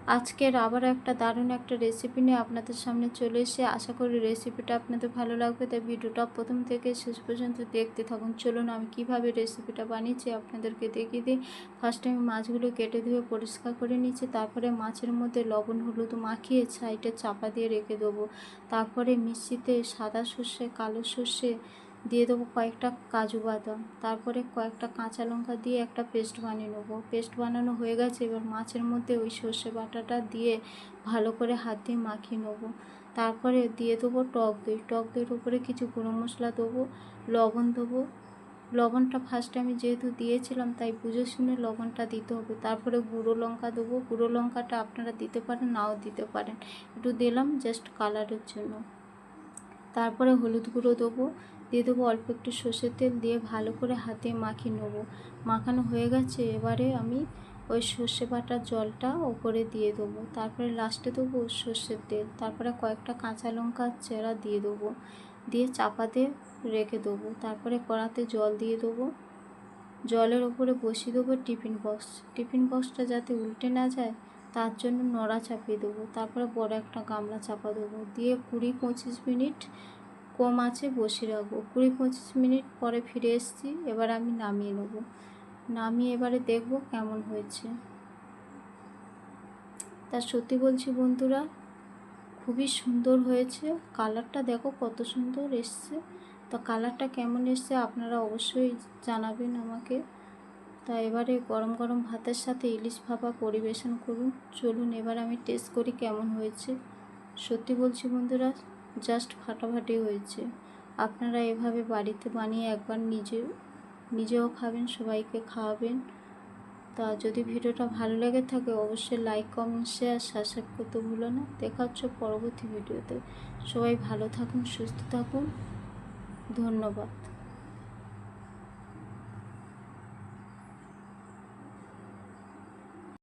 আজকের আবার একটা দারুণ একটা রেসিপি নিয়ে আপনাদের সামনে চলে এসে আশা করি রেসিপিটা আপনাদের ভালো লাগবে। তাই ভিডিওটা প্রথম থেকে শেষ পর্যন্ত দেখতে থাকুন। চলুন আমি কিভাবে রেসিপিটা বানিয়েছি আপনাদেরকে দেখিয়ে দিই। ফার্স্টে আমি মাছগুলো কেটে ধুয়ে পরিষ্কার করে নিয়েছি। তারপরে মাছের মধ্যে লবণ হলুদ মাখিয়ে সাইডে চাপা দিয়ে রেখে দেবো। তারপরে মিক্সিতে সাদা সর্ষে কালো সর্ষে দিয়ে দেবো, কয়েকটা কাজু বাদাম, তারপরে কয়েকটা কাঁচা লঙ্কা দিয়ে একটা পেস্ট বানিয়ে নেবো। পেস্ট বানানো হয়ে গেছে, এবার মাছের মধ্যে ওই সর্ষে বাটাটা দিয়ে ভালো করে হাত দিয়ে মাখিয়ে নেবো। তারপরে দিয়ে দেবো টক দই। টক দইয়ের উপরে কিছু গুঁড়ো মশলা দেবো, লবণ দেবো। লবণটা ফার্স্টে আমি যেহেতু দিয়েছিলাম তাই বুঝে শুনে লবণটা দিতে হবে। তারপরে গুঁড়ো লঙ্কা দেবো। গুঁড়ো লঙ্কাটা আপনারা দিতে পারেন, নাও দিতে পারেন, একটু দিলাম জাস্ট কালারের জন্য। তারপরে হলুদ গুঁড়ো দেবো, দিয়ে দেবো অল্প একটু সর্ষের তেল, দিয়ে ভালো করে হাতে মাখিয়ে নেবো। মাখানো হয়ে গেছে, এবারে আমি ওই সর্ষে বাটার জলটা ওপরে দিয়ে দেবো। তারপরে লাস্টে দেবো সর্ষের তেল, তারপরে কয়েকটা কাঁচা লঙ্কা চেরা দিয়ে দেবো, দিয়ে চাপাতে রেখে দেবো। তারপরে কড়াতে জল দিয়ে দেবো, জলের ওপরে বসিয়ে দেবো টিফিন বক্স। টিফিন বক্সটা যাতে উল্টে না যায় তার জন্য নড়া চাপিয়ে দেবো। তারপরে বড় একটা গামলা চাপা দেবো, দিয়ে 20-25 মিনিট কম আঁচে বসিয়ে রাখবো। 20-25 মিনিট পরে ফিরে এসেছি, এবার আমি নামিয়ে নেব। নামিয়ে এবারে দেখব কেমন হয়েছে। তা সত্যি বলছি বন্ধুরা, খুবই সুন্দর হয়েছে। কালারটা দেখো কত সুন্দর এসছে। তা কালারটা কেমন এসছে আপনারা অবশ্যই জানাবেন আমাকে। তা এবারে গরম গরম ভাতের সাথে ইলিশ ভাপা পরিবেশন করুন। চলুন এবার আমি টেস্ট করি কেমন হয়েছে। সত্যি বলছি বন্ধুরা, জাস্ট ফাটাফাটি হয়েছে। আপনারা এভাবে বাড়িতে বানিয়ে একবার নিজেও খাবেন, সবাইকে খাওয়াবেন। তা যদি ভিডিওটা ভালো লেগে থাকে অবশ্যই লাইক কমেন্ট শেয়ার সাবস্ক্রাইব করতে ভুলো না। দেখা হচ্ছে পরবর্তী ভিডিওতে। সবাই ভালো থাকুন, সুস্থ থাকুন, ধন্যবাদ।